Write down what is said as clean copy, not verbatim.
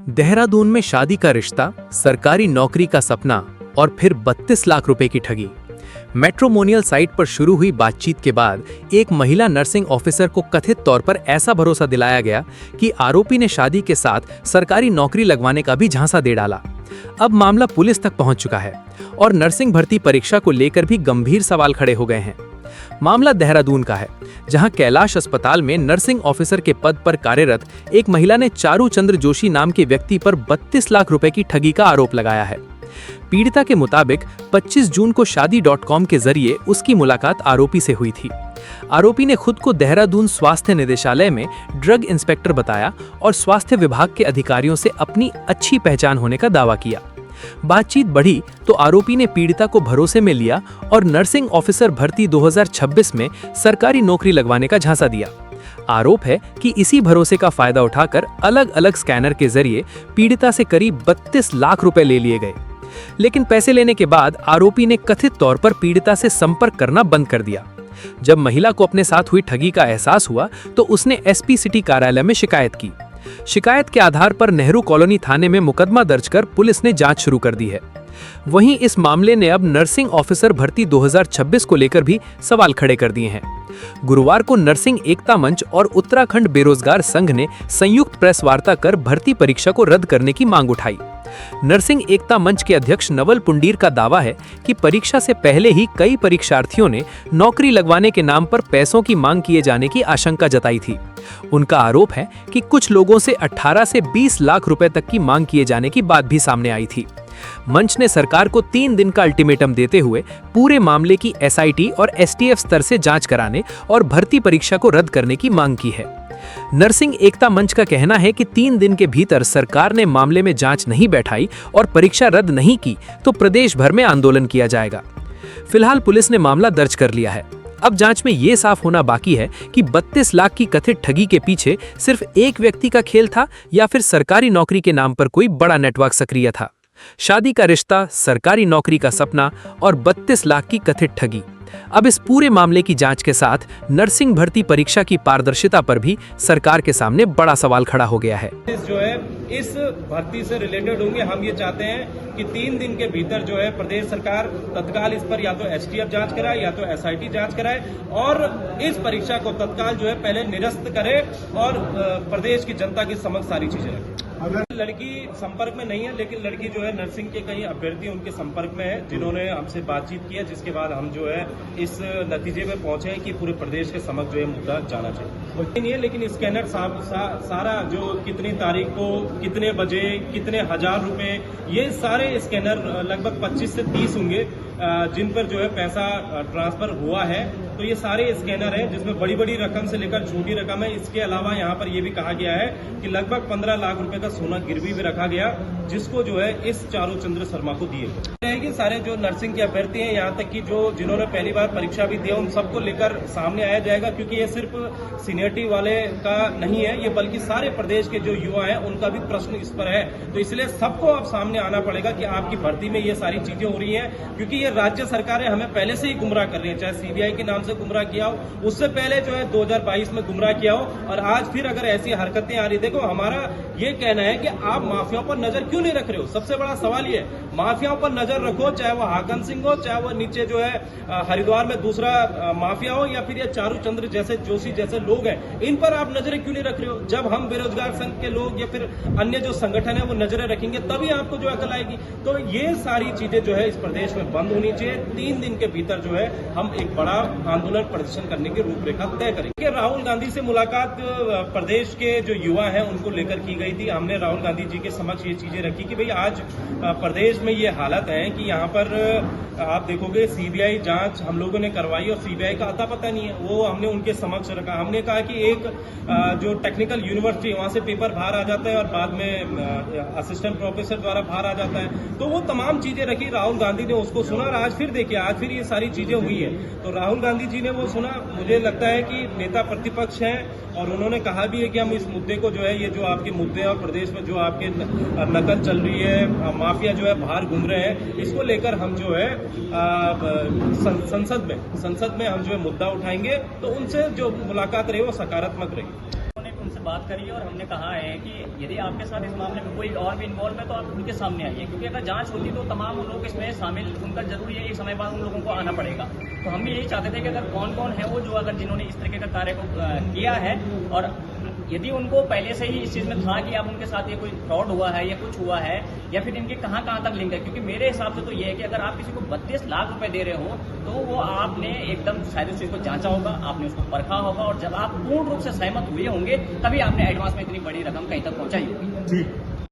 देहरादून में शादी का रिश्ता, सरकारी नौकरी का सपना और फिर 32 लाख रुपए की ठगी। मैट्रिमोनियल साइट पर शुरू हुई बातचीत के बाद एक महिला नर्सिंग ऑफिसर को कथित तौर पर ऐसा भरोसा दिलाया गया कि आरोपी ने शादी के साथ सरकारी नौकरी लगवाने का भी झांसा दे डाला। अब मामला पुलिस तक पहुंच चुका है और नर्सिंग भर्ती परीक्षा को लेकर भी गंभीर सवाल खड़े हो गए हैं। मामला देहरादून का है, जहां कैलाश अस्पताल में नर्सिंग ऑफिसर के पद पर कार्यरत एक महिला ने चारू चंद्र जोशी नाम के व्यक्ति पर 32 लाख रुपए की ठगी का आरोप लगाया है। पीड़िता के मुताबिक 25 जून को शादी.com के जरिए उसकी मुलाकात आरोपी से हुई थी। आरोपी ने खुद को देहरादून स्वास्थ्य निदेशालय में ड्रग इंस्पेक्टर बताया और स्वास्थ्य विभाग के अधिकारियों से अपनी अच्छी पहचान होने का दावा किया। बातचीत बढ़ी तो आरोपी ने पीड़िता को भरोसे में लिया और नर्सिंग ऑफिसर भर्ती 2026 में सरकारी नौकरी लगवाने का झांसा दिया। आरोप है कि इसी भरोसे का फायदा उठाकर अलग अलग स्कैनर के जरिए पीड़िता से करीब 32 लाख रुपए ले लिए गए। लेकिन पैसे लेने के बाद आरोपी ने कथित तौर पर पीड़िता से संपर्क करना बंद कर दिया। जब महिला को अपने साथ हुई ठगी का एहसास हुआ तो उसने एसपी सिटी कार्यालय में शिकायत की। शिकायत के आधार पर नेहरू कॉलोनी थाने में मुकदमा दर्ज कर पुलिस ने जांच शुरू कर दी है। वहीं इस मामले ने अब नर्सिंग ऑफिसर भर्ती 2026 को लेकर भी सवाल खड़े कर दिए हैं। गुरुवार को नर्सिंग एकता मंच और उत्तराखंड बेरोजगार संघ ने संयुक्त प्रेस वार्ता कर भर्ती परीक्षा को रद्द करने की मांग उठाई। नर्सिंग एकता मंच के अध्यक्ष नवल पुंडीर का दावा है कि परीक्षा से पहले ही कई परीक्षार्थियों ने नौकरी लगवाने के नाम पर पैसों की मांग किए जाने की आशंका जताई थी। उनका आरोप है कि कुछ लोगों से 18 से 20 लाख रुपए तक की मांग किए जाने की बात भी सामने आई थी। मंच ने सरकार को 3 दिन का अल्टीमेटम देते हुए पूरे मामले की एसआईटी और एसटीएफ स्तर से जांच कराने और भर्ती परीक्षा को रद्द करने की मांग की है। नर्सिंग एकता मंच का कहना है कि 3 दिन के भीतर सरकार ने मामले में जांच नहीं बैठाई और परीक्षा रद्द नहीं की तो प्रदेश भर में आंदोलन किया जाएगा। फिलहाल पुलिस ने मामला दर्ज कर लिया है। अब जांच में ये साफ होना बाकी है कि 32 लाख की कथित ठगी के पीछे सिर्फ एक व्यक्ति का खेल था या फिर सरकारी नौकरी के नाम पर कोई बड़ा नेटवर्क सक्रिय था। शादी का रिश्ता, सरकारी नौकरी का सपना और 32 लाख की कथित ठगी। अब इस पूरे मामले की जांच के साथ नर्सिंग भर्ती परीक्षा की पारदर्शिता पर भी सरकार के सामने बड़ा सवाल खड़ा हो गया है। जो है इस भर्ती से रिलेटेड होंगे। हम ये चाहते हैं कि 3 दिन के भीतर जो है प्रदेश सरकार तत्काल इस पर या तो एसटीएफ जांच कराए या तो एसआईटी जांच कराए और इस परीक्षा को तत्काल जो है पहले निरस्त करे और प्रदेश की जनता के समक्ष सारी चीजें रखें। अगर लड़की संपर्क में नहीं है, लेकिन लड़की जो है नर्सिंग के कई अभ्यर्थी उनके संपर्क में है जिन्होंने हमसे बातचीत की है, जिसके बाद हम जो है इस नतीजे में पहुंचे हैं कि पूरे प्रदेश के समक्ष जो है मुद्दा जाना चाहिए। नहीं है, लेकिन स्कैनर सारा जो कितनी तारीख को कितने बजे कितने हजार रुपए, ये सारे स्कैनर लगभग 25 से 30 होंगे जिन पर जो है पैसा ट्रांसफर हुआ है। तो ये सारे स्कैनर हैं जिसमें बड़ी बड़ी रकम से लेकर छोटी रकम है। इसके अलावा यहाँ पर ये भी कहा गया है कि लगभग 15 लाख रुपए का सोना गिरवी भी रखा गया, जिसको जो है इस चारू चंद्र शर्मा को दिए रहेगी। सारे जो नर्सिंग के अभ्यर्थी हैं, यहाँ तक कि जो जिन्होंने पहली बार परीक्षा भी दिया, उन सबको लेकर सामने आया जाएगा, क्योंकि ये सिर्फ सीनियरिटी वाले का नहीं है, ये बल्कि सारे प्रदेश के जो युवा हैं उनका भी प्रश्न इस पर है। तो इसलिए सबको अब सामने आना पड़ेगा कि आपकी भर्ती में ये सारी चीजें हो रही हैं, क्योंकि ये राज्य सरकारें हमें पहले से ही गुमराह कर रही है। चाहे सीबीआई के नाम से गुमराह किया हो, उससे पहले जो है 2022 में गुमराह किया हो, और आज फिर अगर ऐसी हरकतें आ रही। देखो, हमारा ये कहना है कि आप माफियाओं पर नजर क्यों नहीं रख रहे हो। सबसे बड़ा सवाल ये है, माफियाओं पर नजर रखो, चाहे वो हाकन सिंह हो, चाहे वो नीचे जो है हरिद्वार में दूसरा माफिया हो, या फिर ये चारू चंद्र जैसे जोशी जैसे लोग हैं, इन पर आप नजरें क्यों नहीं रख रहे हो। जब हम बेरोजगार संघ के लोग या फिर अन्य जो संगठन है वो नजरें रखेंगे, तभी आपको जो अकल आएगी। तो ये सारी चीजें जो है इस प्रदेश में बंद होनी चाहिए। 3 दिन के भीतर जो है हम एक बड़ा आंदोलन प्रदर्शन करने की रूपरेखा तय करेंगे। राहुल गांधी से मुलाकात प्रदेश के जो युवा हैं उनको लेकर की गई थी। हमने राहुल गांधी जी के समक्ष ये चीजें रखी कि भाई आज प्रदेश में ये हालत है कि यहाँ पर आप देखोगे सीबीआई जांच हम लोगों ने करवाई और सीबीआई का अता पता नहीं है, वो हमने उनके समक्ष रखा। हमने कहा कि एक जो टेक्निकल यूनिवर्सिटी वहां से पेपर बाहर आ जाता है और बाद में असिस्टेंट प्रोफेसर द्वारा बाहर आ जाता है, तो वो तमाम चीजें रखी। राहुल गांधी ने उसको सुना और आज फिर देखिए, आज फिर ये सारी चीजें हुई है। तो राहुल गांधी जी ने वो सुना। मुझे लगता है कि नेता प्रतिपक्ष हैं और उन्होंने कहा भी है कि हम इस मुद्दे को जो है, ये जो आपके मुद्दे और प्रदेश में जो आपके नकल चल रही है, माफिया जो है बाहर घूम रहे हैं, इसको लेकर हम जो है संसद में हम जो है मुद्दा उठाएंगे। तो उनसे जो मुलाकात रही वो सकारात्मक रही। बात करी और हमने कहा है कि यदि आपके साथ इस मामले में कोई और भी इन्वॉल्व है तो आप उनके सामने आइए, क्योंकि अगर जांच होती तो तमाम लोग इसमें शामिल उनका जरूरी है, एक समय बाद उन लोगों को आना पड़ेगा। तो हम भी यही चाहते थे कि अगर कौन कौन है वो जो अगर जिन्होंने इस तरीके का कार्य को किया है, और यदि उनको पहले से ही इस चीज में था कि अब उनके साथ ये कोई फ्रॉड हुआ है या कुछ हुआ है, या फिर इनके कहां तक लिंक है, क्योंकि मेरे हिसाब से तो ये है कि अगर आप किसी को 32 लाख रुपए दे रहे हो तो वो आपने एकदम शायद उस चीज को जांचा होगा, आपने उसको परखा होगा, और जब आप पूर्ण रूप से सहमत हुए होंगे तभी आपने एडवांस में इतनी बड़ी रकम कहीं तक पहुंचाई होगी। जी।